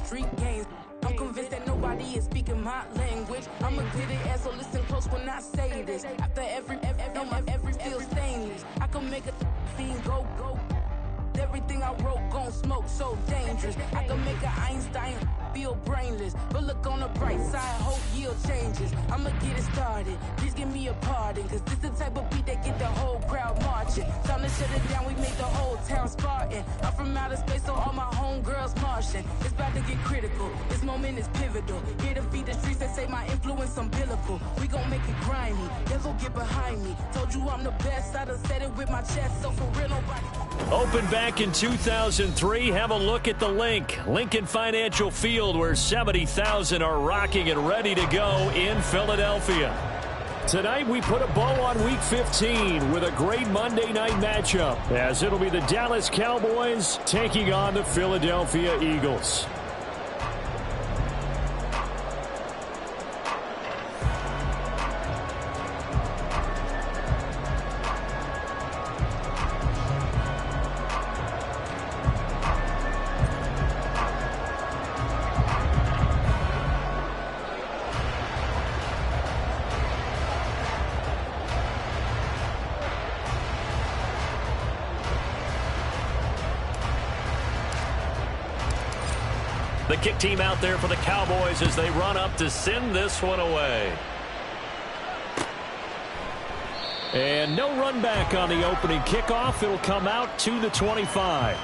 street games. I'm convinced that nobody is speaking my language. I'm a good ass, so listen close when I say this. After every feel stainless, I can make a fiend go. Everything I wrote gon' smoke, so dangerous. I can make an Einstein feel brainless, but look on the bright side, hope yield changes. I'ma get it started, please give me a pardon, cause this the type of beat that get the whole crowd marching. Time to shut it down, we make the whole town Spartan. I'm from outer space, so all my homegirls Martian. It's about to get critical, this moment is pivotal. Here to feed the streets that say my influence umbilical. We gon' make it grimy, devil get behind me. Told you I'm the best, I done said it with my chest, so for real nobody. Open back in 2003, have a look at the link. Lincoln Financial Field, where 70,000 are rocking and ready to go in Philadelphia. Tonight we put a bow on Week 15 with a great Monday night matchup, as it'll be the Dallas Cowboys taking on the Philadelphia Eagles. The kick team out there for the Cowboys as they run up to send this one away. And no run back on the opening kickoff. It'll come out to the 25.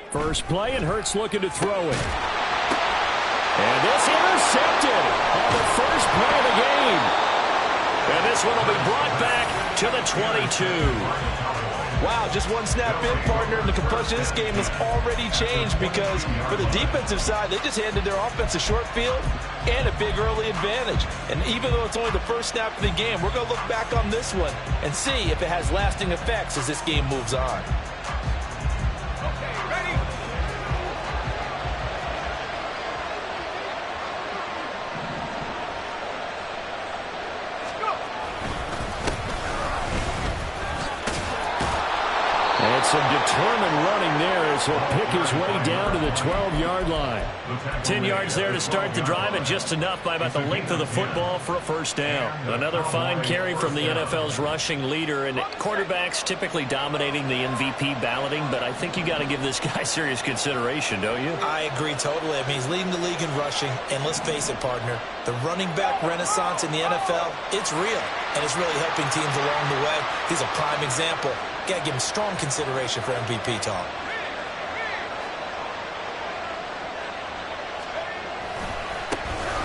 First play, and Hurts looking to throw it. And this intercepted on the first play of the game. And this one will be brought back to the 22. Wow, just one snap in, partner, and the complexion of this game has already changed because for the defensive side, they just handed their offense a short field and a big early advantage. And even though it's only the first snap of the game, we're going to look back on this one and see if it has lasting effects as this game moves on. And some determined running there as he'll pick his way down to the 12-yard line. 10 yards there to start the drive, and just enough by about the length of the football for a first down. Another fine carry from the NFL's rushing leader, and quarterbacks typically dominating the MVP balloting, but I think you got to give this guy serious consideration, don't you? I agree totally. I mean, he's leading the league in rushing, and let's face it, partner, the running back renaissance in the NFL, it's real, and it's really helping teams along the way. He's a prime example. Got to give him strong consideration for MVP talk.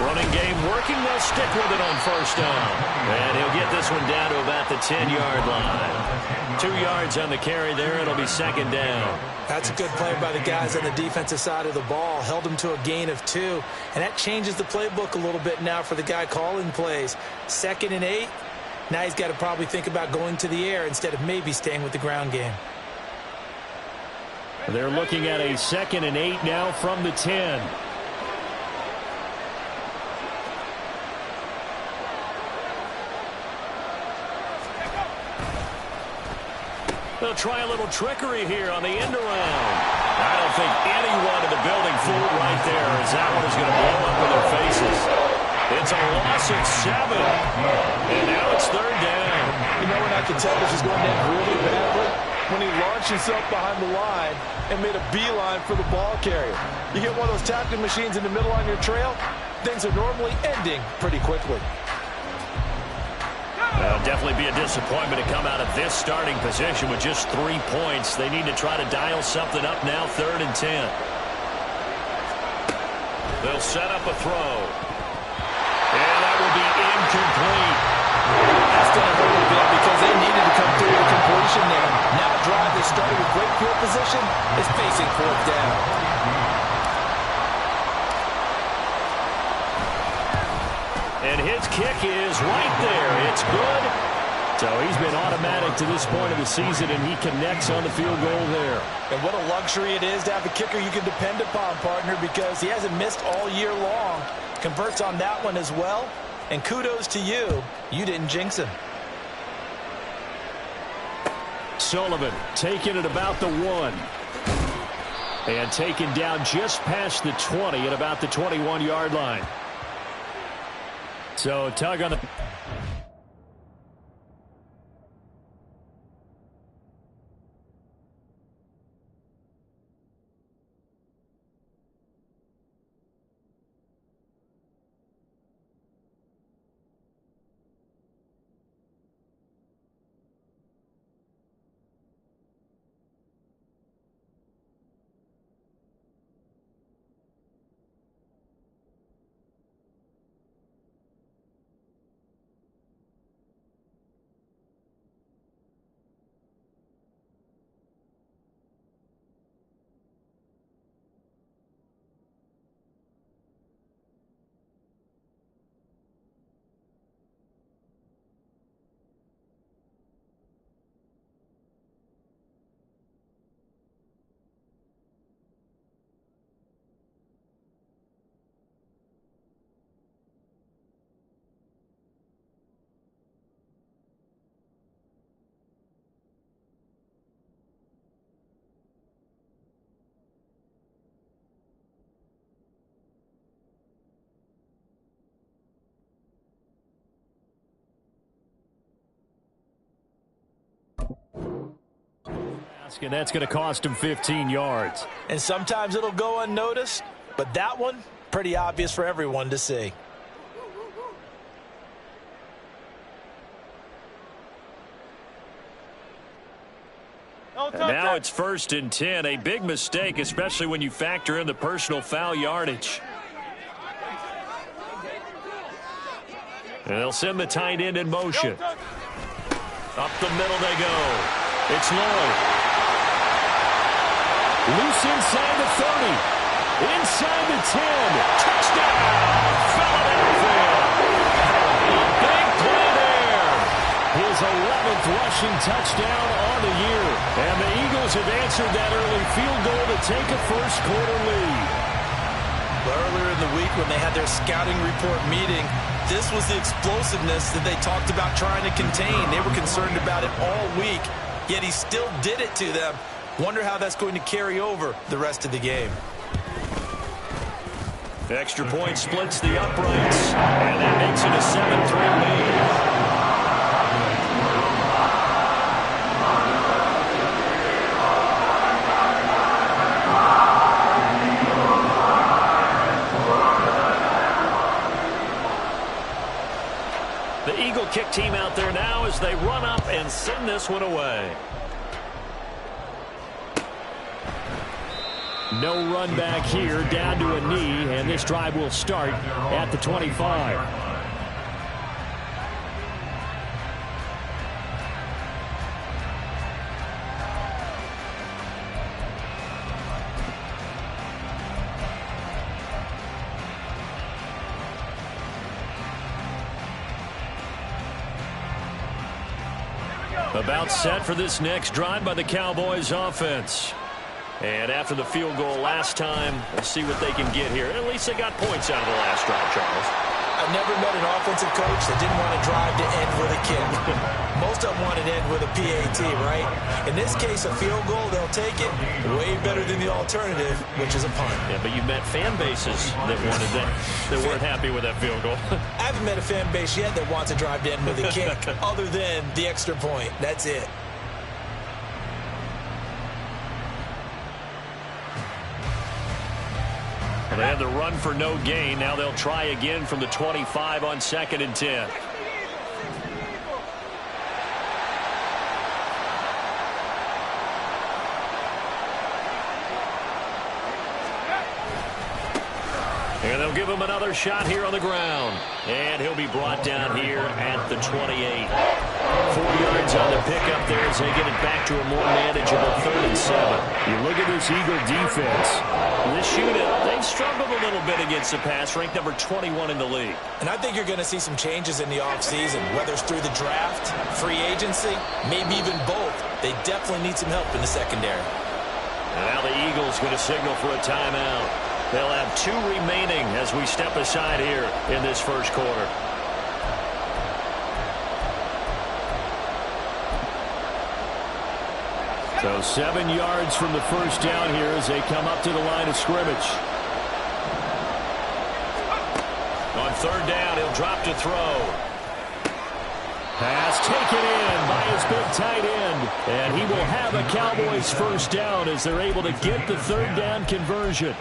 Running game working. They'll stick with it on first down. And he'll get this one down to about the 10-yard line. 2 yards on the carry there. It'll be second down. That's a good play by the guys on the defensive side of the ball. Held him to a gain of 2. And that changes the playbook a little bit now for the guy calling plays. 2nd and 8. Now he's got to probably think about going to the air instead of maybe staying with the ground game. They're looking at a 2nd and 8 now from the 10. They'll try a little trickery here on the end around. I don't think anyone in the building fooled right there, as that one is going to blow up in their faces. It's a loss of 7. And now it's third down. You know when I can tell this is going to end really badly? When he launched himself behind the line and made a beeline for the ball carrier. You get one of those tackling machines in the middle on your trail, things are normally ending pretty quickly. It'll definitely be a disappointment to come out of this starting position with just 3 points. They need to try to dial something up now, 3rd and 10. They'll set up a throw. And that will be incomplete. That's going to hurt a bit because they needed to come through the completion there. Now a drive that started with great field position is facing 4th down. And his kick is right there. It's good. So he's been automatic to this point of the season, and he connects on the field goal there. And what a luxury it is to have a kicker you can depend upon, partner, because he hasn't missed all year long. Converts on that one as well. And kudos to you. You didn't jinx him. Sullivan taking it about the 1. And taken down just past the 20 at about the 21-yard line. So tug on the... And that's going to cost him 15 yards. And sometimes it'll go unnoticed, but that one, pretty obvious for everyone to see. And now it's 1st and 10. A big mistake, especially when you factor in the personal foul yardage. And they'll send the tight end in motion. Up the middle they go. It's Lloyd. Loose inside the 30. Inside the 10. Touchdown! Philadelphia! Big play there. His 11th rushing touchdown on the year. And the Eagles have answered that early field goal to take a first-quarter lead. Earlier in the week when they had their scouting report meeting, this was the explosiveness that they talked about trying to contain. They were concerned about it all week, yet he still did it to them. Wonder how that's going to carry over the rest of the game. Extra point splits the uprights, and that makes it a 7-3 lead. The Eagle kick team out there now as they run up and send this one away. No run back here, down to a knee, and this drive will start at the 25. About set for this next drive by the Cowboys offense. And after the field goal last time, we'll see what they can get here. At least they got points out of the last drive, Charles. I've never met an offensive coach that didn't want to drive to end with a kick. Most of them want to end with a PAT, right? In this case, a field goal, they'll take it way better than the alternative, which is a punt. Yeah, but you've met fan bases that wanted that, that weren't happy with that field goal. I haven't met a fan base yet that wants to drive to end with a kick other than the extra point. That's it. They had the run for no gain. Now they'll try again from the 25 on 2nd and 10. And they'll give him another shot here on the ground. And he'll be brought down here at the 28. 4 yards on the pickup there as they get it back to a more manageable 3rd and 7. You look at this Eagle defense. This unit, they've struggled a little bit against the pass, ranked number 21 in the league. And I think you're going to see some changes in the offseason, whether it's through the draft, free agency, maybe even both. They definitely need some help in the secondary. And now the Eagles going to signal for a timeout. They'll have 2 remaining as we step aside here in this first quarter. So 7 yards from the first down here as they come up to the line of scrimmage. On 3rd down, he'll drop to throw. Pass taken in by his big tight end. And he will have a Cowboys first down as they're able to get the 3rd down conversion.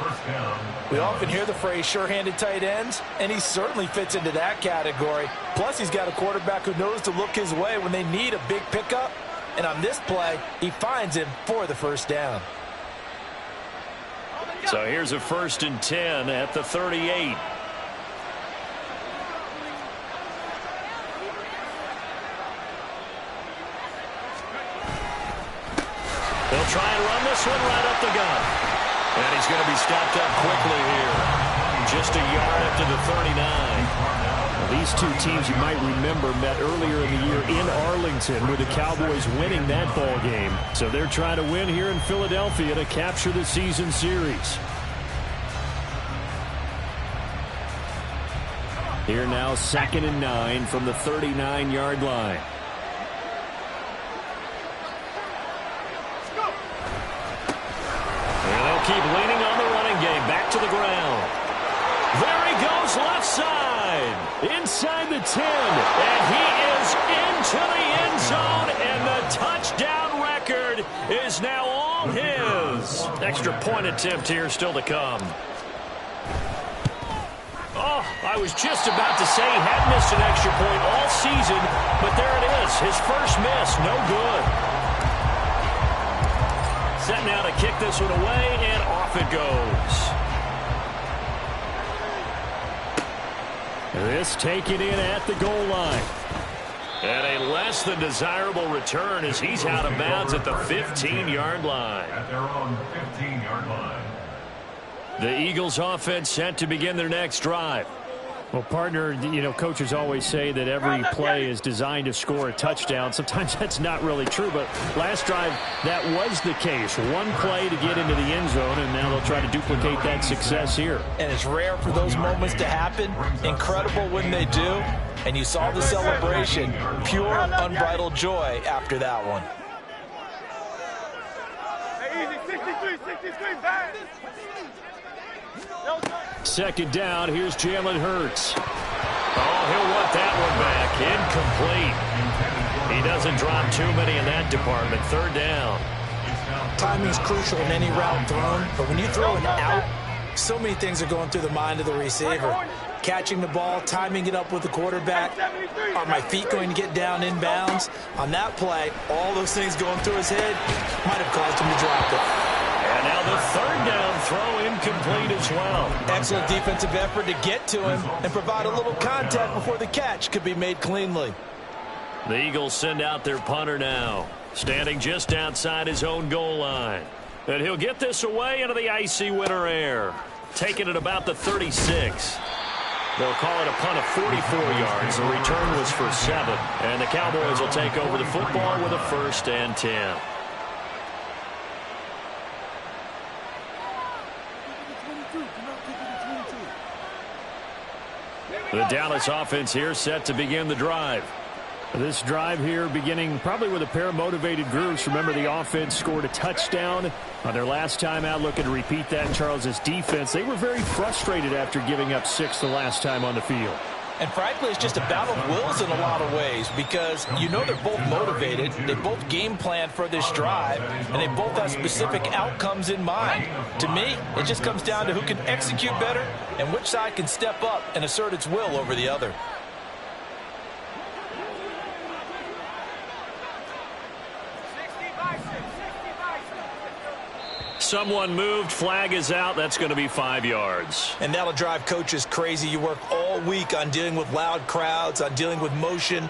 We often hear the phrase sure-handed tight ends, and he certainly fits into that category. Plus, he's got a quarterback who knows to look his way when they need a big pickup. And on this play, he finds him for the first down. So here's a 1st and 10 at the 38. They'll try and run this one right up the gut. And he's going to be stopped up quickly here. Just a yard after the 39. These 2 teams you might remember met earlier in the year in Arlington with the Cowboys winning that ball game. So they're trying to win here in Philadelphia to capture the season series. Here now 2nd and 9 from the 39-yard line. And they'll keep leaning on the running game. Back to the ground. There he goes left side. Inside the 10. And he is into the end zone. And the touchdown record is now all his. Extra point attempt here still to come. Oh, I was just about to say he had missed an extra point all season. But there it is. His first miss. No good. Set now to kick this one away. And off it goes. This taken in at the goal line. And a less than desirable return as he's out of bounds at the 15-yard line. At their own 15-yard line. The Eagles offense set to begin their next drive. Well, partner, you know, coaches always say that every play is designed to score a touchdown. Sometimes that's not really true, but last drive, that was the case. One play to get into the end zone, and now they'll try to duplicate that success here. And it's rare for those moments to happen. Incredible when they do. And you saw the celebration. Pure, unbridled joy after that one. Easy, 63, back. 2nd down, here's Jalen Hurts. Oh, he'll want that one back. Incomplete. He doesn't drop too many in that department. 3rd down. Timing's crucial in any route thrown, but when you throw an out, so many things are going through the mind of the receiver. Catching the ball, timing it up with the quarterback. Are my feet going to get down in bounds? On that play, all those things going through his head might have caused him to drop it. And now the 3rd down throw incomplete as well. Excellent defensive effort to get to him and provide a little contact before the catch could be made cleanly. The Eagles send out their punter now, standing just outside his own goal line. And he'll get this away into the icy winter air, taking it about the 36. They'll call it a punt of 44 yards. The return was for 7. And the Cowboys will take over the football with a 1st and 10. The Dallas offense here set to begin the drive. This drive here beginning probably with a pair of motivated groups. Remember, the offense scored a touchdown on their last time out. Looking to repeat that in Charles's defense. They were very frustrated after giving up 6 the last time on the field. And frankly, it's just a battle of wills in a lot of ways because you know they're both motivated. They both game planned for this drive, and they both have specific outcomes in mind. To me, it just comes down to who can execute better and which side can step up and assert its will over the other. Someone moved. Flag is out. That's going to be 5 yards. And that'll drive coaches crazy. You work all week on dealing with loud crowds, on dealing with motion,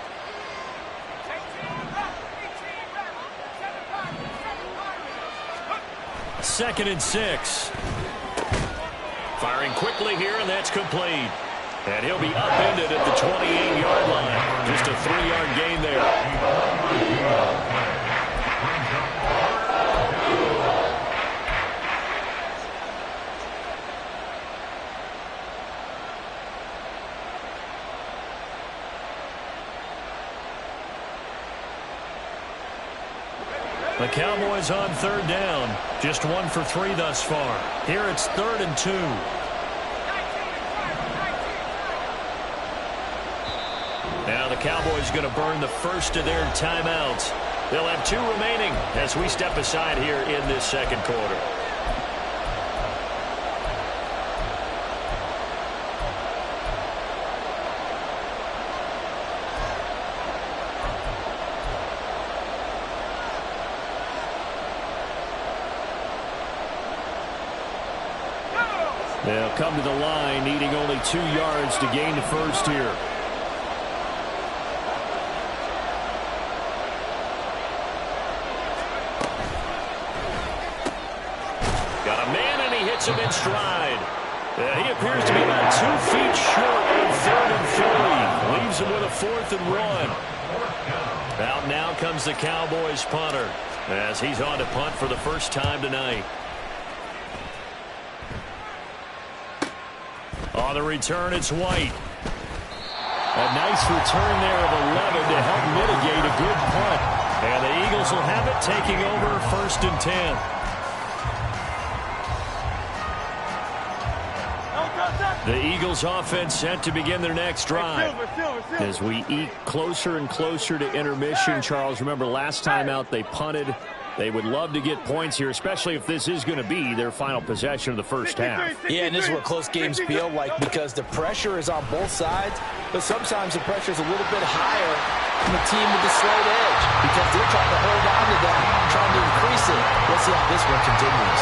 2nd and 6. Firing quickly here, and that's complete. And he'll be upended at the 28-yard line. Just a 3-yard gain there. The Cowboys on 3rd down. Just 1 for 3 thus far. Here it's 3rd and 2. Now the Cowboys going to burn the first of their timeouts. They'll have 2 remaining as we step aside here in this 2nd quarter. They'll come to the line, needing only 2 yards to gain the first here. Got a man, and he hits him in stride. He appears to be about 2 feet short on 3rd and 3. Leaves him with a 4th and 1. Out now comes the Cowboys punter as he's on to punt for the first time tonight. On the return, it's White. A nice return there of 11 to help mitigate a good punt. And the Eagles will have it, taking over 1st and 10. The Eagles offense set to begin their next drive. As we eke closer and closer to intermission, Charles, remember last time out they punted. They would love to get points here, especially if this is going to be their final possession of the first half. Yeah, and this is what close games feel like because the pressure is on both sides, but sometimes the pressure is a little bit higher from the team with the slight edge because they're trying to hold on to that, trying to increase it. Let's see how this one continues.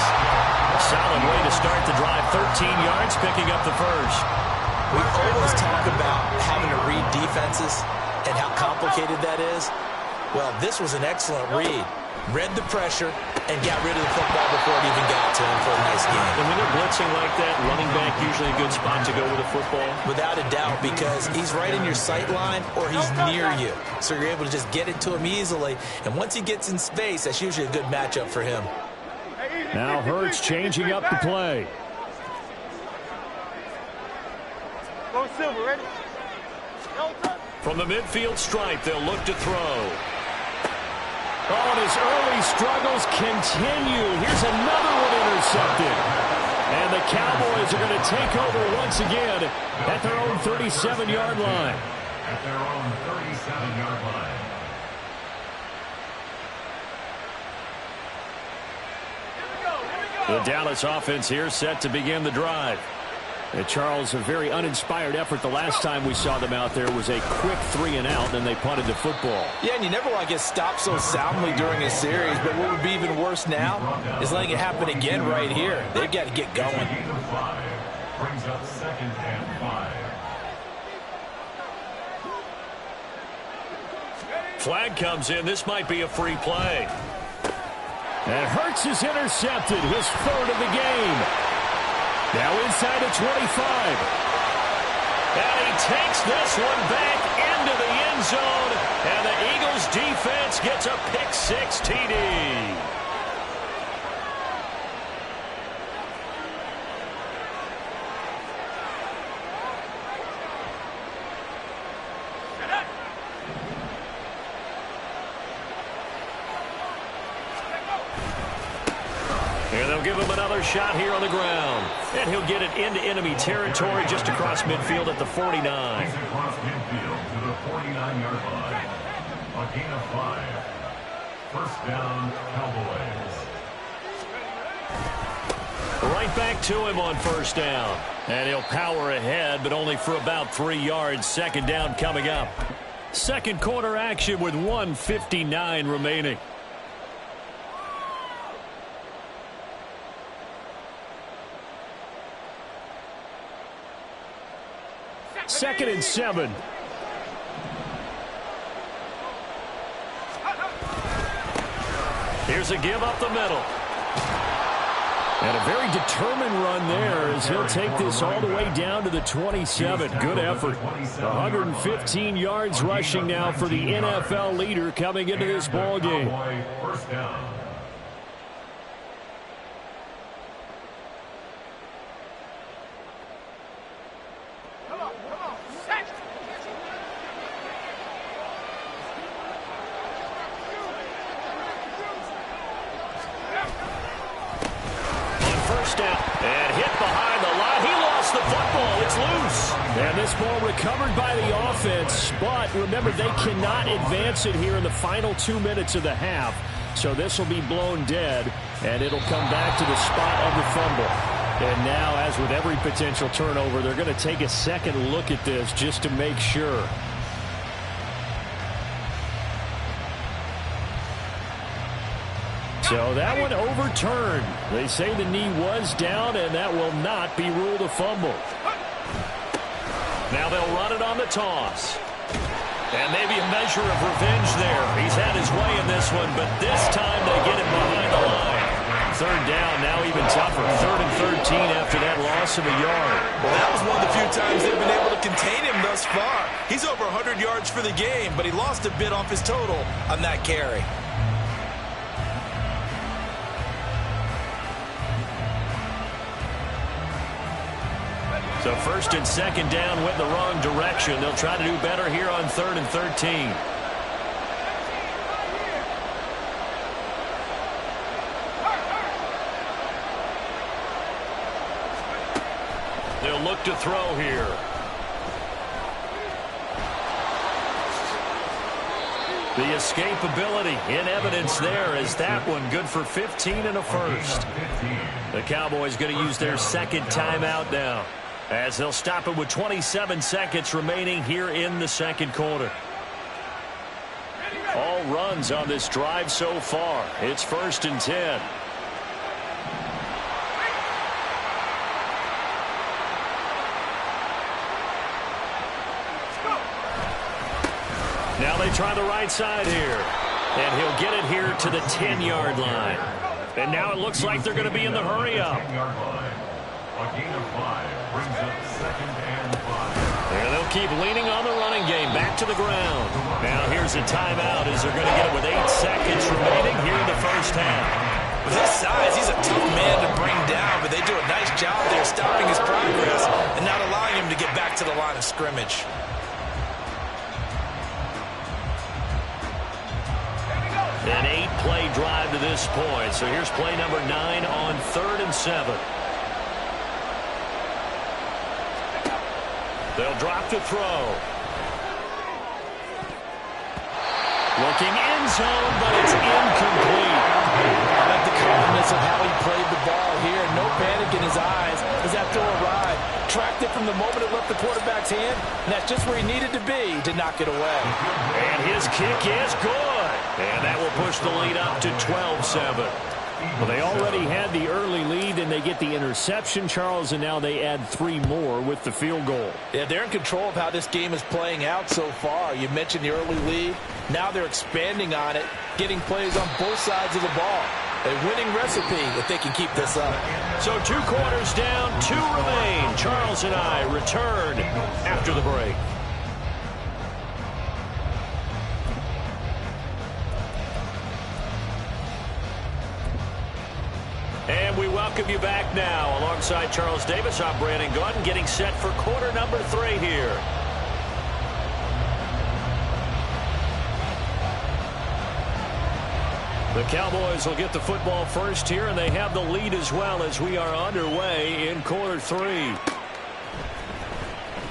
A solid way to start the drive, 13 yards, picking up the first. We always talk about having to read defenses and how complicated that is. Well, this was an excellent read. Read the pressure and got rid of the football before it even got to him for a nice game. And when they're blitzing like that, running back usually a good spot to go with a football? Without a doubt, because he's right in your sight line or he's near you. So you're able to just get it to him easily. And once he gets in space, that's usually a good matchup for him. Now Hurts changing up the play. Go Silver, ready? From the midfield stripe, they'll look to throw. Oh, and his early struggles continue. Here's another one intercepted. And the Cowboys are going to take over once again at their own 37-yard line. At their own 37-yard line. The Dallas offense here set to begin the drive. And Charles, a very uninspired effort the last time we saw them out there was a quick 3-and-out, and they punted the football. Yeah, and you never want to get stopped so soundly during a series, but what would be even worse now is letting it happen again right here. They've got to get going. Brings up 2nd and 5. Flag comes in. This might be a free play. And Hurts is intercepted, his 3rd of the game. Now inside the 25. And he takes this one back into the end zone. And the Eagles defense gets a pick-6 TD. And they'll give him another shot here on the ground. And he'll get it into enemy territory just across midfield at the 49. He's across midfield to the 49-yard line. A gain of 5. First down, Cowboys. Right back to him on first down. And he'll power ahead, but only for about 3 yards. 2nd down coming up. 2nd quarter action with 1:59 remaining. Second and 7. Here's a give up the middle. And a very determined run there as he'll take this all the way down to the 27. Good effort. 115 yards rushing now for the NFL leader coming into this ball game. First down. And hit behind the line. He lost the football. It's loose. And this ball recovered by the offense. But remember, they cannot advance it here in the final 2 minutes of the half. So this will be blown dead, and it'll come back to the spot of the fumble. And now, as with every potential turnover, they're going to take a second look at this just to make sure. So that one overturned. They say the knee was down, and that will not be ruled a fumble. Now they'll run it on the toss. And maybe a measure of revenge there. He's had his way in this one, but this time they get him behind the line. Third down, now even tougher. 3rd and 13 after that loss of a yard. Well, that was one of the few times they've been able to contain him thus far. He's over 100 yards for the game, but he lost a bit off his total on that carry. So 1st and 2nd down went the wrong direction. They'll try to do better here on 3rd and 13. They'll look to throw here. The escapability in evidence there as that one good for 15 and a first. The Cowboys going to use their second timeout now, as they'll stop it with 27 seconds remaining here in the second quarter. All runs on this drive so far. It's 1st and 10. Now they try the right side here. And he'll get it here to the 10-yard line. And now it looks like they're going to be in the hurry-up. A gain of 5 brings up 2nd and 5. And they'll keep leaning on the running game back to the ground. Now here's a timeout as they're going to get it with 8 seconds remaining here in the first half. With his size, he's a tough man to bring down, but they do a nice job there stopping his progress and not allowing him to get back to the line of scrimmage. An 8-play drive to this point. So here's play number 9 on 3rd and 7. They'll drop to throw. Looking end zone, but it's incomplete. I like the calmness of how he played the ball here. No panic in his eyes as that throw arrived. Tracked it from the moment it left the quarterback's hand, and that's just where he needed to be to knock it away. And his kick is good. And that will push the lead up to 12-7. Well, they already had the early lead, and they get the interception, Charles, and now they add 3 more with the field goal. Yeah, they're in control of how this game is playing out so far. You mentioned the early lead. Now they're expanding on it, getting plays on both sides of the ball. A winning recipe if they can keep this up. So 2 quarters down, 2 remain. Charles and I return after the break. And we welcome you back now. Alongside Charles Davis, I'm Brandon Gaudin, getting set for quarter number 3 here. The Cowboys will get the football first here, and they have the lead as well as we are underway in quarter 3.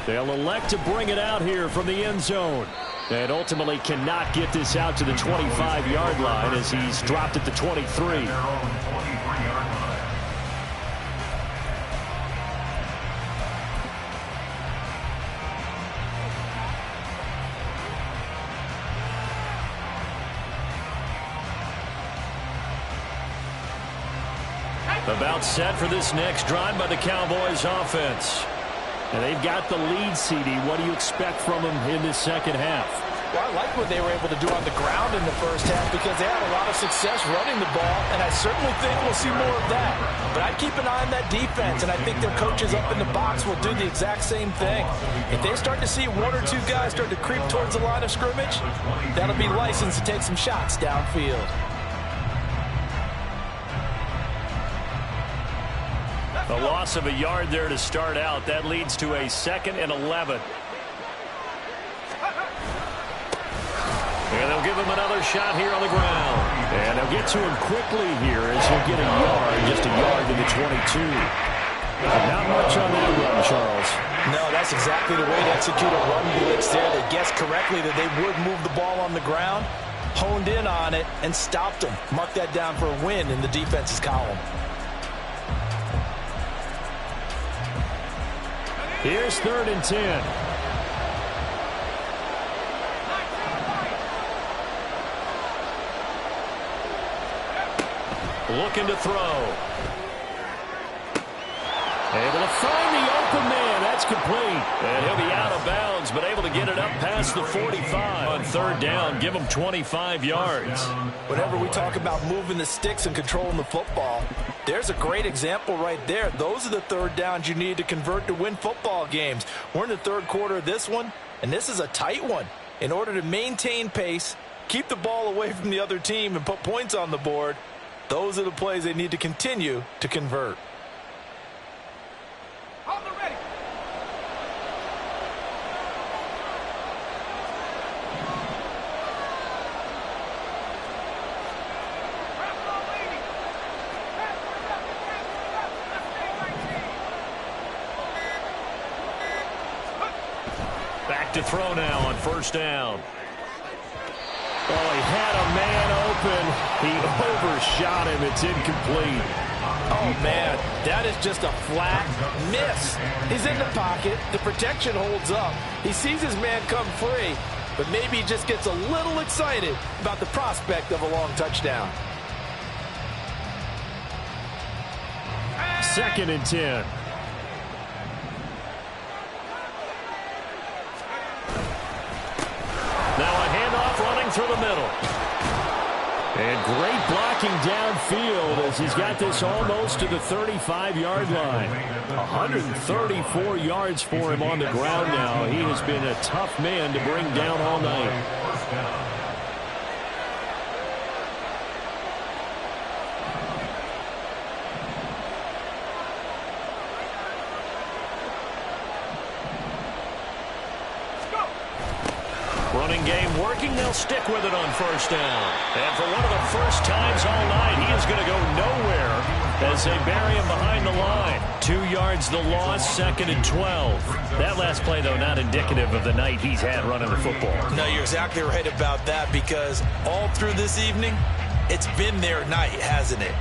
They'll elect to bring it out here from the end zone. And ultimately cannot get this out to the 25-yard line as he's dropped at the 23. About set for this next drive by the Cowboys offense. And they've got the lead, CD. What do you expect from them in this second half? Well, I like what they were able to do on the ground in the first half because they had a lot of success running the ball, and I certainly think we'll see more of that. But I'd keep an eye on that defense, and I think their coaches up in the box will do the exact same thing. If they start to see one or two guys start to creep towards the line of scrimmage, that'll be licensed to take some shots downfield. A loss of a yard there to start out. That leads to a 2nd and 11. And they'll give him another shot here on the ground. And they'll get to him quickly here as he'll get a yard, just a yard to the 22. Not much on that run, Charles. No, that's exactly the way to execute a run blitz there. They guessed correctly that they would move the ball on the ground, honed in on it, and stopped them. Mark that down for a win in the defense's column. Here's 3rd and 10. Looking to throw. Able to find the open man. That's complete. And he'll be out of bounds, but able to get it up past the 45. On 3rd down, give him 25 yards. Whenever we talk about moving the sticks and controlling the football, there's a great example right there. Those are the 3rd downs you need to convert to win football games. We're in the 3rd quarter of this one, and this is a tight one. In order to maintain pace, keep the ball away from the other team, and put points on the board, those are the plays they need to continue to convert. Back to throw now on 1st down. Oh, he had a man open. He overshot him. It's incomplete. Oh, man, that is just a flat miss. He's in the pocket. The protection holds up. He sees his man come free, but maybe he just gets a little excited about the prospect of a long touchdown. 2nd and 10. Now a handoff running through the middle. And great blocking downfield as he's got this almost to the 35-yard line. 134 yards for him on the ground now. He has been a tough man to bring down all night. Running game working. They'll stick with it on 1st down. And for one of the first times all night, he is going to go nowhere as they bury him behind the line. 2 yards the loss, 2nd and 12. That last play, though, not indicative of the night he's had running the football. No, you're exactly right about that, because all through this evening, it's been their night, hasn't it?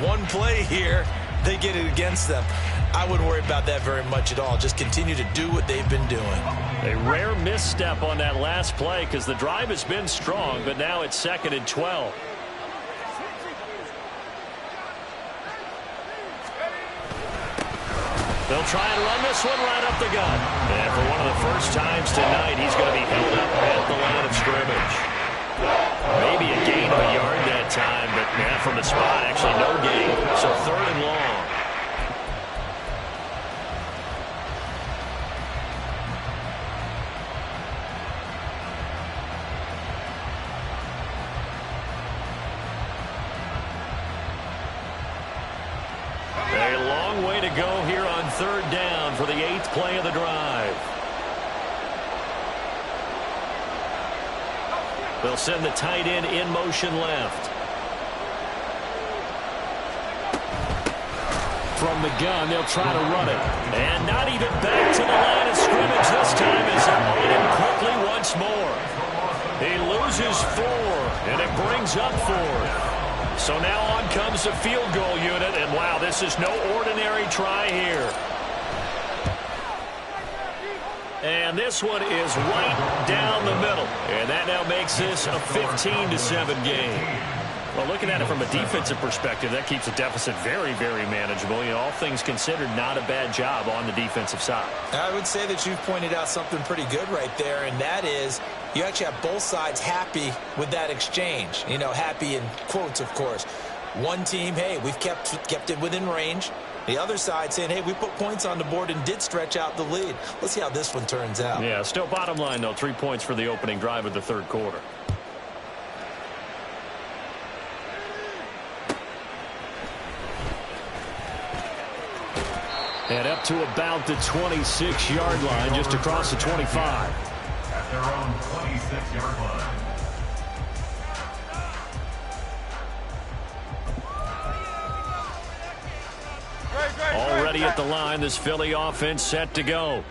One play here, they get it against them. I wouldn't worry about that very much at all. Just continue to do what they've been doing. A rare misstep on that last play because the drive has been strong, but now it's 2nd and 12. They'll try and run this one right up the gut. And for one of the first times tonight, he's going to be held up at the line of scrimmage. Maybe a gain of a yard that time, but from the spot, actually no gain. So 3rd and long. A long way to go here on 3rd down for the 8th play of the drive. They'll send the tight end in motion left. From the gun, they'll try to run it. And not even back to the line of scrimmage this time as they're on him quickly once more. He loses 4, and it brings up 4th. So now on comes the field goal unit, and wow, this is no ordinary try here. And this one is right down the middle. And that now makes this a 15-7 game. Well, looking at it from a defensive perspective, that keeps the deficit very, very manageable. You know, all things considered, not a bad job on the defensive side. I would say that you've pointed out something pretty good right there, and that is you actually have both sides happy with that exchange. You know, happy in quotes, of course. One team, hey, we've kept it within range. The other side saying, hey, we put points on the board and did stretch out the lead. Let's see how this one turns out. Yeah, still bottom line, though, 3 points for the opening drive of the third quarter. And up to about the 26-yard line, just across the 25. At their own 26-yard line. Already at the line, this Philly offense set to go.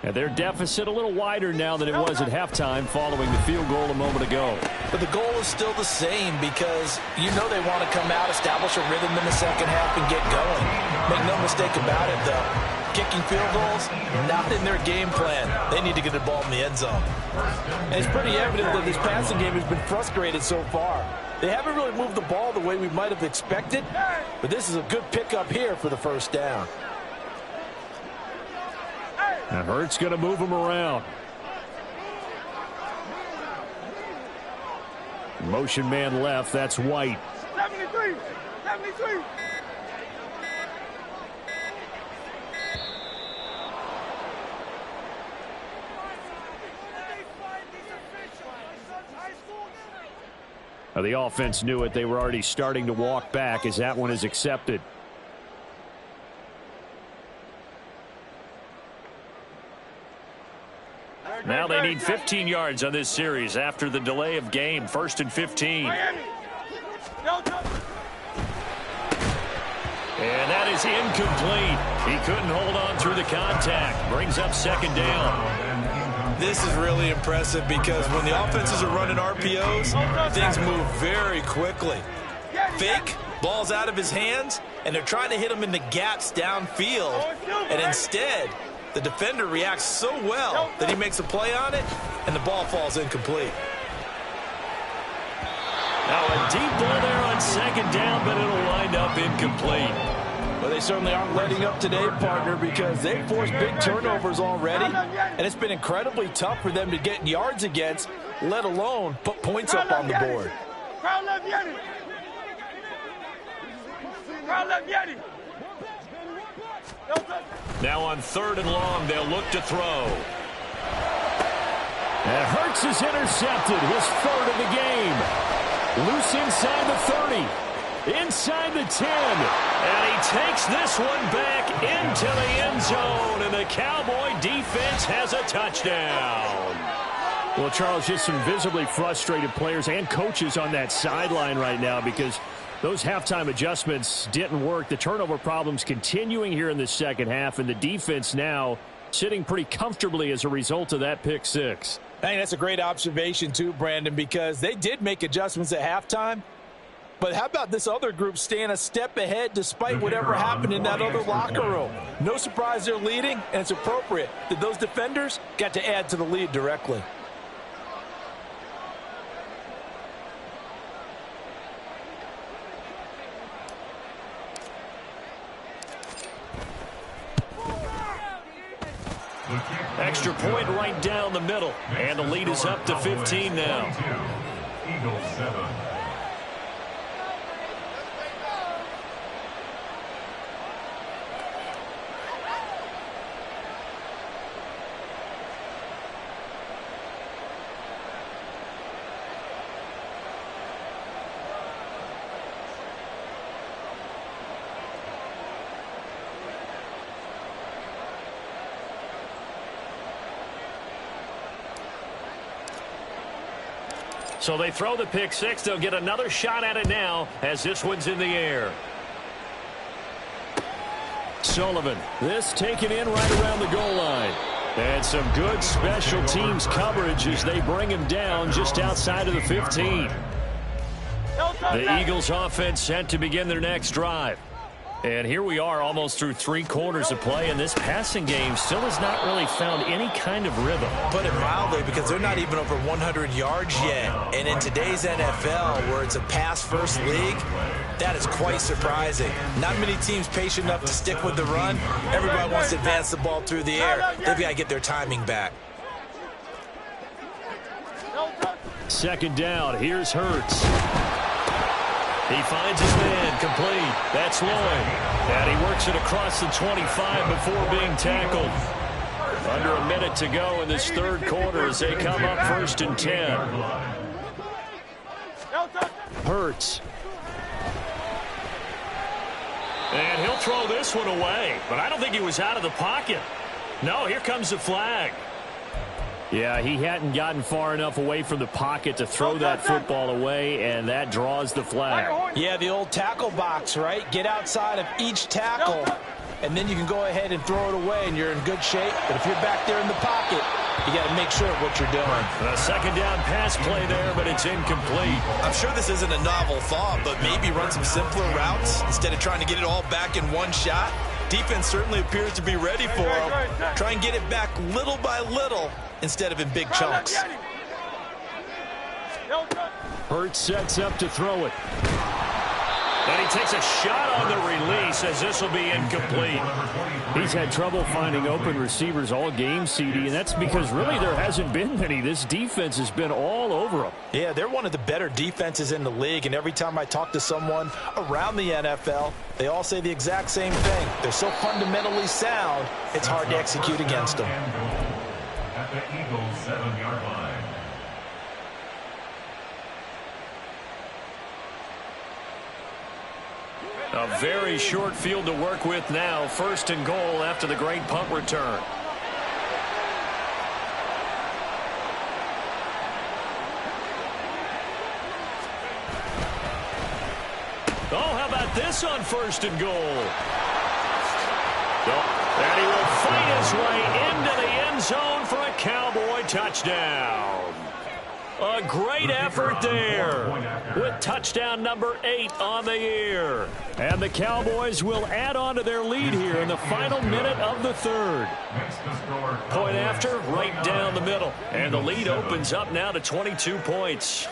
And their deficit a little wider now than it was at halftime following the field goal a moment ago. But the goal is still the same because you know they want to come out, establish a rhythm in the second half, and get going. Make no mistake about it, though. Kicking field goals, not in their game plan. They need to get the ball in the end zone. And it's pretty evident that this passing game has been frustrated so far. They haven't really moved the ball the way we might have expected, but this is a good pickup here for the first down. And Hurts going to move him around. Motion man left, that's White. 73, 73. Now, the offense knew it. They were already starting to walk back as that one is accepted. Now they need 15 yards on this series after the delay of game. 1st and 15. And that is incomplete. He couldn't hold on through the contact. Brings up 2nd down. This is really impressive because when the offenses are running RPOs, things move very quickly. Fake, ball's out of his hands, and they're trying to hit him in the gaps downfield. And instead, the defender reacts so well that he makes a play on it, and the ball falls incomplete. Now a deep ball there on 2nd down, but it'll wind up incomplete. Well, they certainly aren't letting up today, partner, because they've forced big turnovers already, and it's been incredibly tough for them to get yards against, let alone put points up on the board. Now on 3rd and long, they'll look to throw. And Hurts is intercepted, his 3rd of the game. Loose inside the 30, inside the 10. And he takes this one back into the end zone, and the Cowboy defense has a touchdown. Well, Charles, just some visibly frustrated players and coaches on that sideline right now because those halftime adjustments didn't work. The turnover problems continuing here in the second half, and the defense now sitting pretty comfortably as a result of that pick six. I think that's a great observation too, Brandon, because they did make adjustments at halftime. But how about this other group staying a step ahead despite whatever happened in that other locker room? No surprise they're leading, and it's appropriate that those defenders got to add to the lead directly. Extra point right down the middle, and the lead is up to 15 now. Eagles 7. So they throw the pick six. They'll get another shot at it now as this one's in the air. Sullivan, this taken in right around the goal line. And some good special teams coverage as they bring him down just outside of the 15. The Eagles offense set to begin their next drive. And here we are almost through 3 quarters of play, and this passing game still has not really found any kind of rhythm. Put it mildly, because they're not even over 100 yards yet. And in today's NFL, where it's a pass-first league, that is quite surprising. Not many teams patient enough to stick with the run. Everybody wants to advance the ball through the air. They've got to get their timing back. Second down. Here's Hurts. He finds his man, complete. That's Lloyd. And he works it across the 25 before being tackled. Under a minute to go in this third quarter as they come up 1st and 10. Hurts. And he'll throw this one away. But I don't think he was out of the pocket. No, here comes the flag. Yeah, he hadn't gotten far enough away from the pocket to throw that football away, and that draws the flag. Yeah, the old tackle box, right? Get outside of each tackle, and then you can go ahead and throw it away, and you're in good shape. But if you're back there in the pocket, you got to make sure of what you're doing. A second down pass play there, but it's incomplete. I'm sure this isn't a novel thought, but maybe run some simpler routes instead of trying to get it all back in one shot. Defense certainly appears to be ready for him. Try and get it back little by little instead of in big chunks. Hurts sets up to throw it. And he takes a shot on the release as this will be incomplete. He's had trouble finding open receivers all game, CD, and that's because really there hasn't been many. This defense has been all over them. Yeah, they're one of the better defenses in the league, and every time I talk to someone around the NFL, they all say the exact same thing. They're so fundamentally sound, it's hard to execute against them. At the Eagles' 7-yard line. A very short field to work with now. 1st and goal after the great punt return. Oh, how about this on 1st and goal? And he will fight his way into the end zone for a Cowboy touchdown. A great effort there with touchdown number 8 on the year. And the Cowboys will add on to their lead here in the final minute of the third. Point after, right down the middle. And the lead opens up now to 22 points.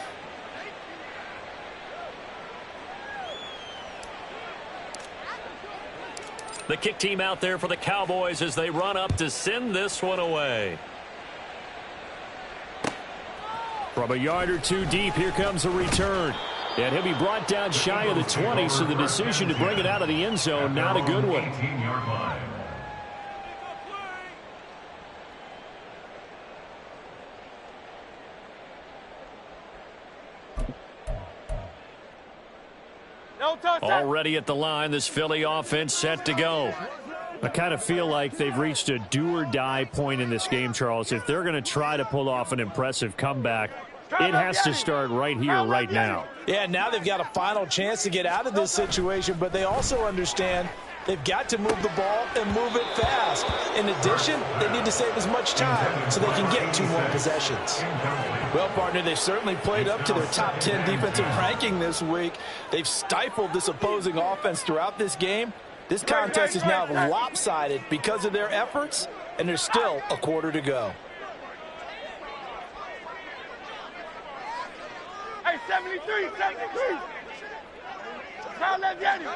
The kick team out there for the Cowboys as they run up to send this one away. From a yard or two deep, here comes a return. And he'll be brought down shy of the 20, so the decision to bring it out of the end zone, not a good one. Already at the line, this Philly offense set to go. I kind of feel like they've reached a do-or-die point in this game, Charles. If they're going to try to pull off an impressive comeback, it has to start right here, right now. Yeah, now they've got a final chance to get out of this situation, but they also understand they've got to move the ball and move it fast. In addition, they need to save as much time so they can get 2 more possessions. Well, partner, they've certainly played up to their top 10 defensive ranking this week. They've stifled this opposing offense throughout this game. This contest is now lopsided because of their efforts, and there's still a quarter to go. Hey, 73, 73. Now let's get him.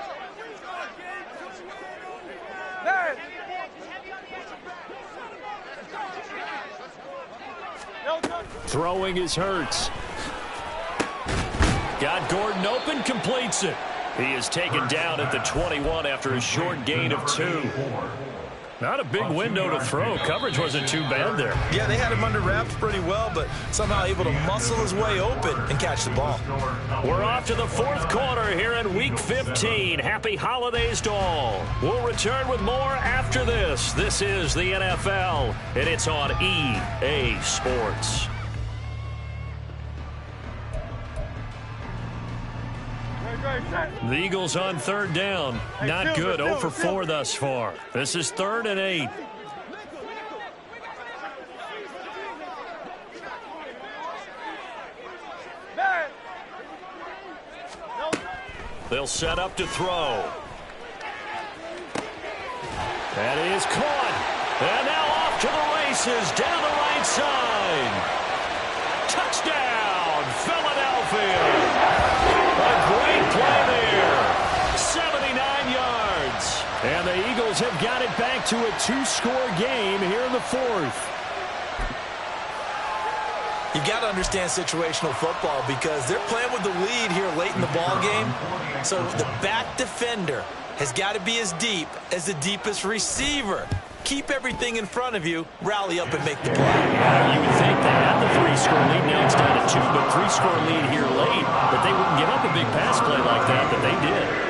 There. Throwing is Hurts. Got Gordon open, completes it. He is taken down at the 21 after a short gain of 2. Not a big window to throw. Coverage wasn't too bad there. Yeah, they had him under wraps pretty well, but somehow able to muscle his way open and catch the ball. We're off to the 4th quarter here in Week 15. Happy holidays to all. We'll return with more after this. This is the NFL, and it's on EA Sports. The Eagles on 3rd down. Not good. 0 for 4 thus far. This is 3rd and 8. They'll set up to throw. That is caught. And now off to the races down the right side. Touchdown, Philadelphia. A great play there. 79 yards. And the Eagles have got it back to a 2-score game here in the 4th. You got to understand situational football because they're playing with the lead here late in the ball game. So the back defender has got to be as deep as the deepest receiver. Keep everything in front of you, rally up and make the play. Yeah, you would think they had the 3-score lead. Now it's down to 2, but 3-score lead here late. But they wouldn't give up a big pass play like that, but they did.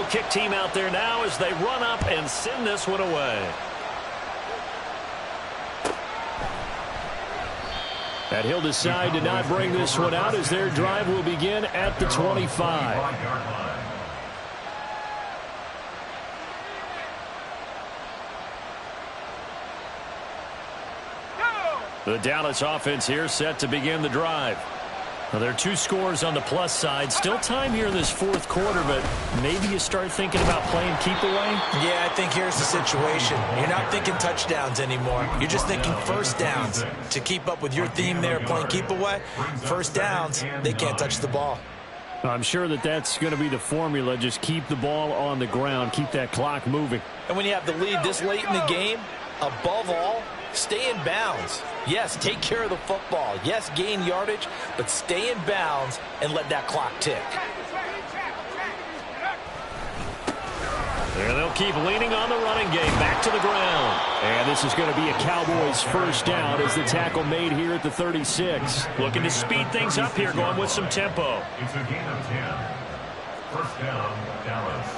Kick team out there now as they run up and send this one away. And he'll decide to not bring this one out as their drive will begin at the 25. The Dallas offense here set to begin the drive. Well, there are 2 scores on the plus side. Still time here in this fourth quarter, but maybe you start thinking about playing keep away? Yeah, I think here's the situation. You're not thinking touchdowns anymore. You're just thinking first downs. To keep up with your theme there, playing keep away, first downs, they can't touch the ball. I'm sure that that's going to be the formula. Just keep the ball on the ground. Keep that clock moving. And when you have the lead this late in the game, above all, stay in bounds. Yes, take care of the football. Yes, gain yardage, but stay in bounds and let that clock tick. And they'll keep leaning on the running game back to the ground. And this is going to be a Cowboys first down as the tackle made here at the 36. Looking to speed things up here, going with some tempo. It's a gain of 10. First down, Dallas.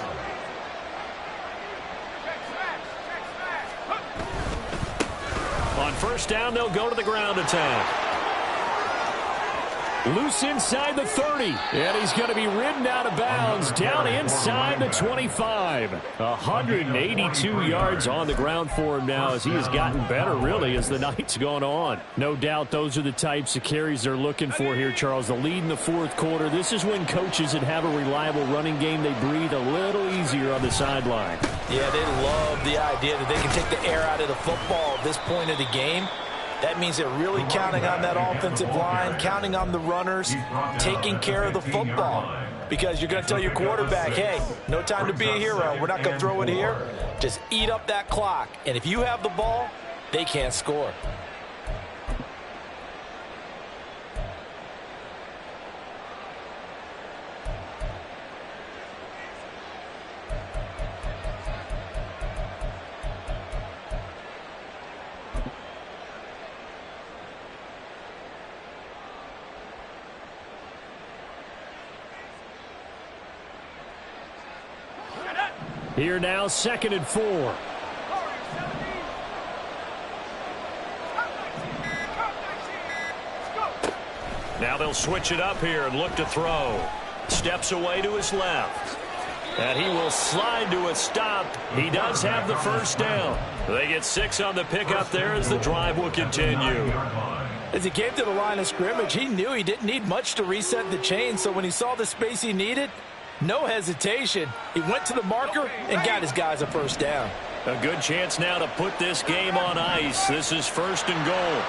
On first down, they'll go to the ground attack. Loose inside the 30. And he's going to be ridden out of bounds down inside the 25. 182 yards on the ground for him now as he has gotten better, really, as the night's gone on. No doubt those are the types of carries they're looking for here, Charles. The lead in the fourth quarter. This is when coaches that have a reliable running game, they breathe a little easier on the sideline. Yeah, they love the idea that they can take the air out of the football at this point of the game. That means they're really counting on that offensive line, counting on the runners, taking care of the football. Because you're going to tell your quarterback, hey, no time to be a hero. We're not going to throw it here. Just eat up that clock. And if you have the ball, they can't score. Here now, 2nd and 4. Now they'll switch it up here and look to throw. Steps away to his left. And he will slide to a stop. He does have the first down. They get 6 on the pickup there as the drive will continue. As he came to the line of scrimmage, he knew he didn't need much to reset the chain. So when he saw the space he needed, no hesitation. He went to the marker and got his guys a first down. A good chance now to put this game on ice. This is 1st and goal.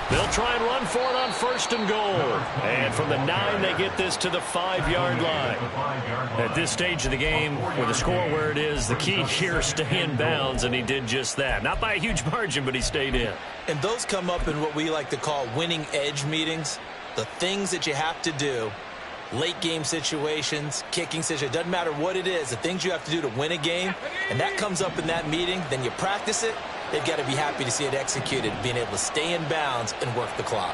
They'll try and run for it on 1st and goal. And from the 9, they get this to the 5-yard line. At this stage of the game, with the score where it is, the key here is stay in bounds, and he did just that. Not by a huge margin, but he stayed in. And those come up in what we like to call winning edge meetings. The things that you have to do, late game situations, kicking situations, doesn't matter what it is, the things you have to do to win a game, and that comes up in that meeting, then you practice it. They've got to be happy to see it executed, being able to stay in bounds and work the clock.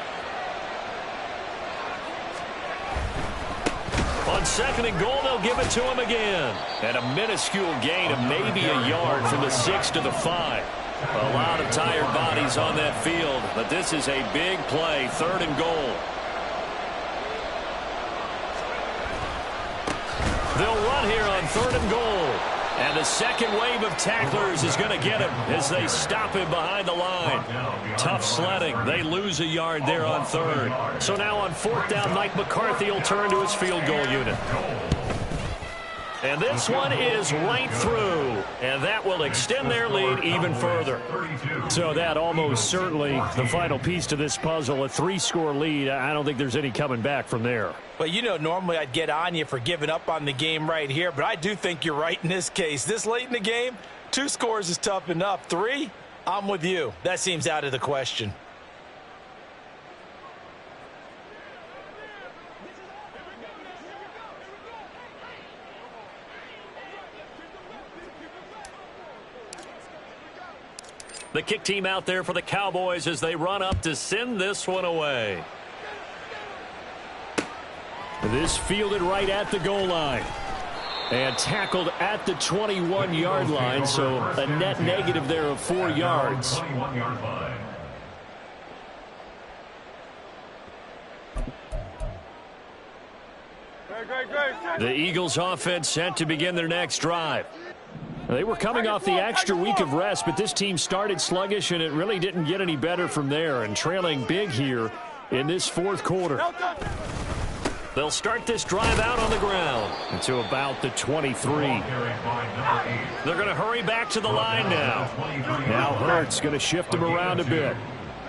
On 2nd and goal, they'll give it to him again. And a minuscule gain of maybe a yard from the 6 to the 5. A lot of tired bodies on that field, but this is a big play, 3rd and goal. They'll run here on 3rd and goal. And the second wave of tacklers is going to get him as they stop him behind the line. Tough sledding. They lose a yard there on 3rd. So now on 4th down, Mike McCarthy will turn to his field goal unit. And this one is right through. And that will extend their lead even further. So that almost certainly the final piece to this puzzle, a 3-score lead. I don't think there's any coming back from there. Well, you know, normally I'd get on you for giving up on the game right here, but I do think you're right in this case. This late in the game, 2 scores is tough enough. 3, I'm with you. That seems out of the question. The kick team out there for the Cowboys as they run up to send this one away. This fielded right at the goal line. And tackled at the 21-yard line, so a net negative there of 4 yards. The Eagles offense set to begin their next drive. They were coming off the extra week of rest, but this team started sluggish, and it really didn't get any better from there, and trailing big here in this 4th quarter. They'll start this drive out on the ground to about the 23. They're going to hurry back to the line now. Now Hurts going to shift them around a bit.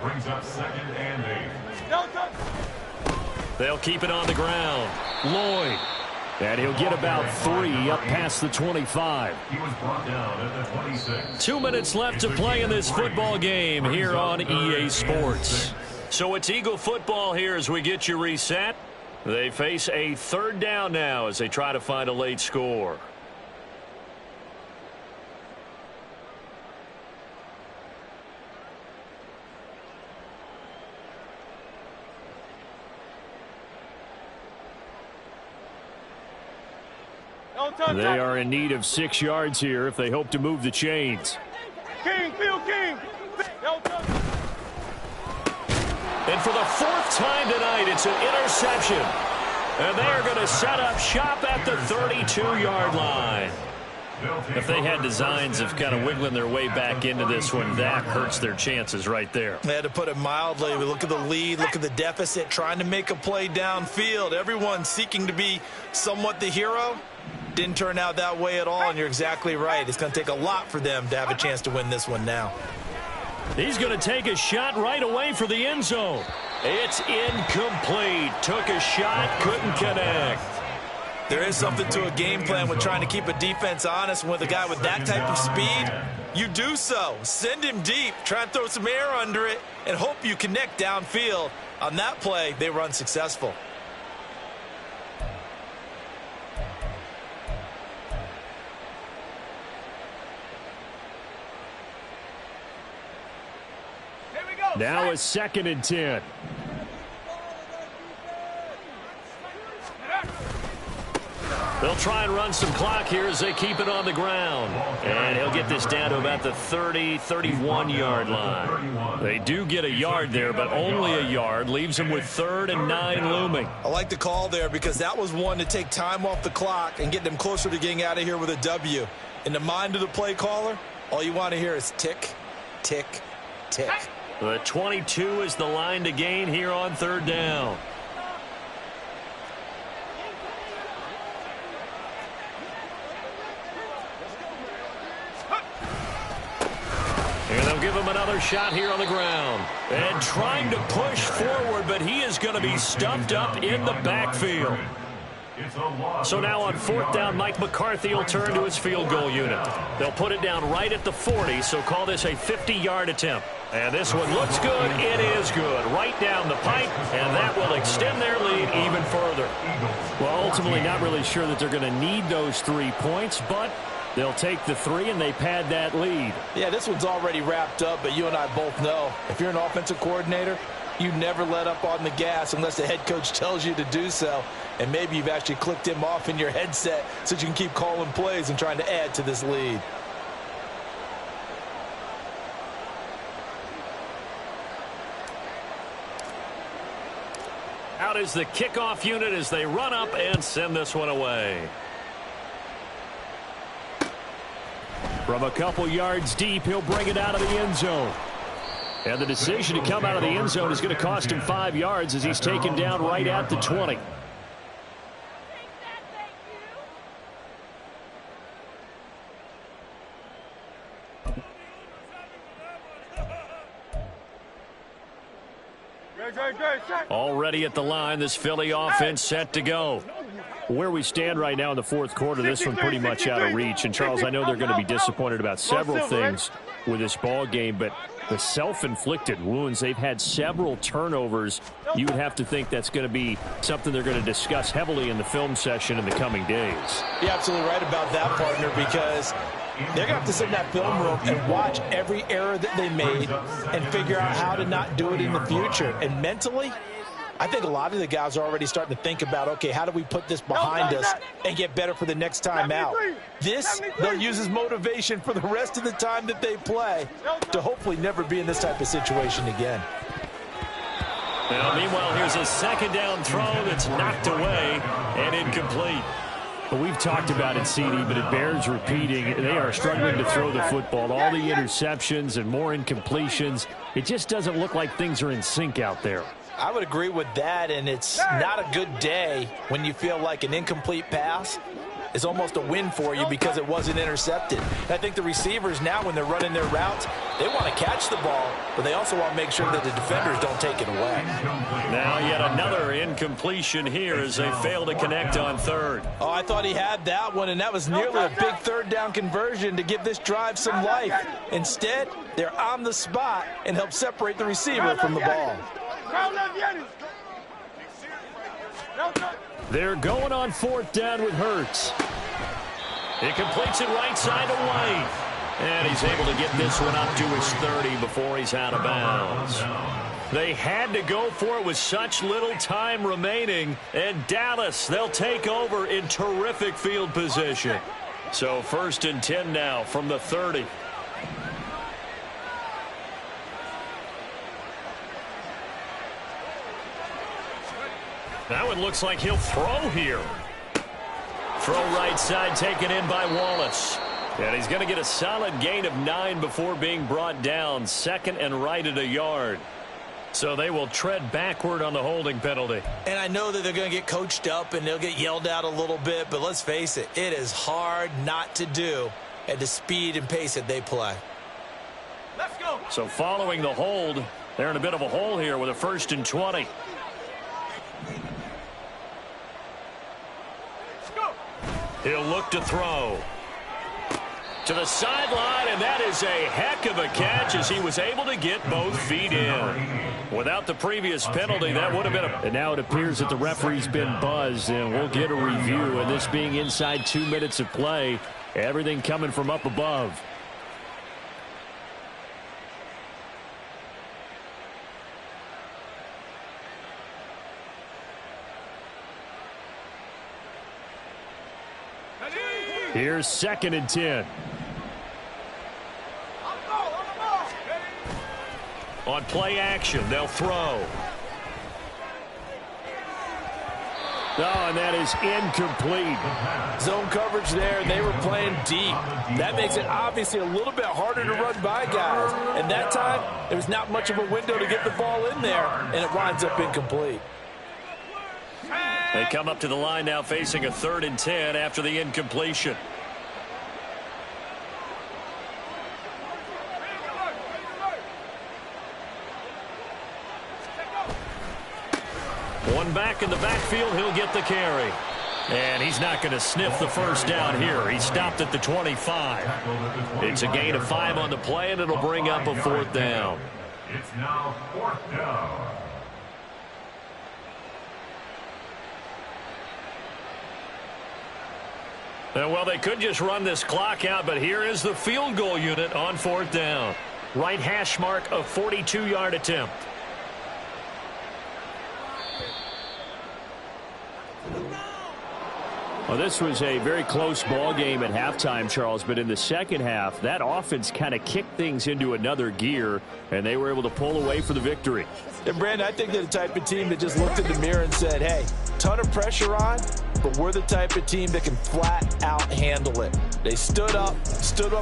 Brings up 2nd and 8. They'll keep it on the ground. Lloyd. And he'll get about 3 up past the 25. He was brought down at the 26. 2 minutes left to play in this football game here on EA Sports. So it's Eagle football here as we get you reset. They face a 3rd down now as they try to find a late score. They are in need of 6 yards here if they hope to move the chains. King, Phil King. And for the 4th time tonight, it's an interception. And they're going to set up shop at the 32-yard line. If they had designs of kind of wiggling their way back into this one, that hurts their chances right there. They had to put it mildly. We look at the lead, look at the deficit, trying to make a play downfield. Everyone seeking to be somewhat the hero. Didn't turn out that way at all, and you're exactly right. It's going to take a lot for them to have a chance to win this one now. He's going to take a shot right away for the end zone. It's incomplete. Took a shot, couldn't connect. There is something to a game plan with trying to keep a defense honest. With a guy with that type of speed, you do so. Send him deep, try and throw some air under it, and hope you connect downfield. On that play, they were unsuccessful. Now a 2nd and 10. They'll try and run some clock here as they keep it on the ground. And he'll get this down to about the 30, 31-yard line. They do get a yard there, but only a yard. Leaves them with 3rd and 9 looming. I like the call there because that was one to take time off the clock and get them closer to getting out of here with a W. In the mind of the play caller, all you want to hear is tick, tick, tick. The 22 is the line to gain here on 3rd down. And they'll give him another shot here on the ground. And trying to push forward, but he is going to be stuffed up in the backfield. So now on 4th down, Mike McCarthy will turn to his field goal unit. They'll put it down right at the 40, so call this a 50-yard attempt. And this one looks good. It is good. Right down the pipe, and that will extend their lead even further. Well, ultimately not really sure that they're going to need those 3 points, but they'll take the 3 and they pad that lead. Yeah, this one's already wrapped up, but you and I both know if you're an offensive coordinator, you never let up on the gas unless the head coach tells you to do so. And maybe you've actually clicked him off in your headset so you can keep calling plays and trying to add to this lead. Out is the kickoff unit as they run up and send this one away. From a couple yards deep, he'll bring it out of the end zone. And the decision to come out of the end zone is going to cost him 5 yards as he's taken down right at the 20. Already at the line, this Philly offense set to go. Where we stand right now in the fourth quarter, this one pretty much out of reach. And, Charles, I know they're going to be disappointed about several things with this ball game, but the self-inflicted wounds, they've had several turnovers. You would have to think that's going to be something they're going to discuss heavily in the film session in the coming days. You're absolutely right about that, partner, because they're going to have to sit in that film room and watch every error that they made and figure out how to not do it in the future. And mentally, I think a lot of the guys are already starting to think about, okay, how do we put this behind us and get better for the next time out? This, they'll use as motivation for the rest of the time that they play to hopefully never be in this type of situation again. Now, meanwhile, here's a second down throw that's knocked away and incomplete. But we've talked about it, CD, but it bears repeating. They are struggling to throw the football. All the interceptions and more incompletions. It just doesn't look like things are in sync out there. I would agree with that, and it's not a good day when you feel like an incomplete pass is almost a win for you because it wasn't intercepted. And I think the receivers now, when they're running their routes, they want to catch the ball, but they also want to make sure that the defenders don't take it away. Now yet another incompletion here as they fail to connect on third. Oh, I thought he had that one, and that was nearly a big third down conversion to give this drive some life. Instead, they're on the spot and help separate the receiver from the ball. They're going on fourth down with Hurts. He completes it right side away. And he's able to get this one up to his 30 before he's out of bounds. They had to go for it with such little time remaining. And Dallas, they'll take over in terrific field position. So 1st and 10 now from the 30. That one looks like he'll throw here. Throw right side taken in by Wallace. And he's going to get a solid gain of 9 before being brought down. 2nd and right at a yard. So they will tread backward on the holding penalty. And I know that they're going to get coached up and they'll get yelled at a little bit, but let's face it, it is hard not to do at the speed and pace that they play. Let's go. So following the hold, they're in a bit of a hole here with a 1st and 20. He'll look to throw. To the sideline, and that is a heck of a catch as he was able to get both feet in. Without the previous penalty, that would have been a... And now it appears that the referee's been buzzed, and we'll get a review. And this being inside 2 minutes of play, everything coming from up above. Here's 2nd and 10. On play action, they'll throw. Oh, and that is incomplete. Zone coverage there, and they were playing deep. That makes it obviously a little bit harder to run by guys. And that time, there was not much of a window to get the ball in there, and it winds up incomplete. They come up to the line now facing a 3rd and 10 after the incompletion. One back in the backfield, he'll get the carry. And he's not going to sniff the first down here. He stopped at the 25. It's a gain of 5 on the play, and it'll bring up a 4th down. It's now 4th down. Well, they could just run this clock out, but here is the field goal unit on 4th down. Right hash mark, a 42-yard attempt. Well, this was a very close ball game at halftime, Charles, but in the second half, that offense kind of kicked things into another gear, and they were able to pull away for the victory. And, Brandon, I think they're the type of team that just looked in the mirror and said, hey, ton of pressure on, but we're the type of team that can flat out handle it. They stood up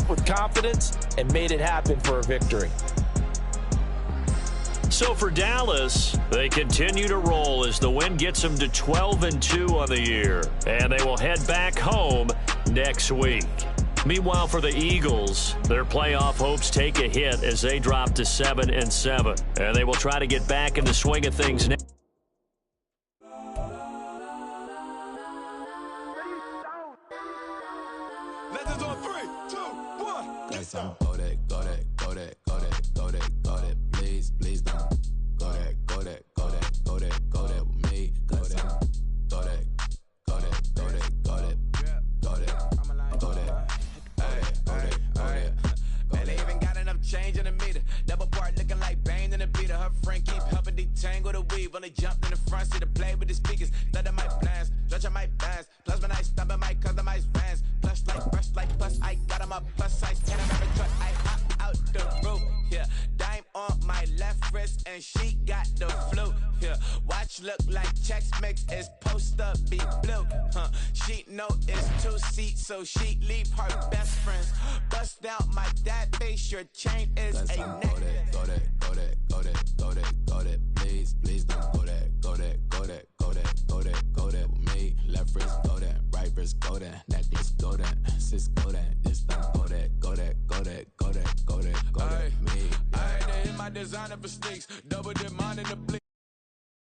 with confidence, and made it happen for a victory. So for Dallas, they continue to roll as the win gets them to 12-2 on the year. And they will head back home next week. Meanwhile, for the Eagles, their playoff hopes take a hit as they drop to 7-7. And they will try to get back in the swing of things now. Legends on 3, 2, 1. Guys, go that, go that, go that, go that, go that, go that. Please, please don't. Go that, go that, go that, go that, go that with me. Go that, go that, go that, go that, go that, go that, go that. Man, they even got enough change in the meter. Double part looking like Bane in the beater. Her friend keep helping detangle the weave. Only jumped in the front seat to play with the speakers. Let them might blast, stretch my bands. Plus when I stop at my customized vans. Plus like brush like plus I got them up plus size. Can I never truck? I hop out the roof. Yeah, dime on my left wrist and she got the flu. Yeah, watch look like Chex Mix is post up be blue. She know it's 2 seats, so she leave her best friends. Bust down my dad face, your chain is a neck. Go that, go that, go that, go that, go that. Please, please don't go that, go that, go that, go that, go that, go that with me. Left wrist go that, right wrist go that, necklace go that, sis go that, this don't go that, go that, go that, go that, go that, go that, me. I had to hit my designer for sneaks, double dip mine in the blink.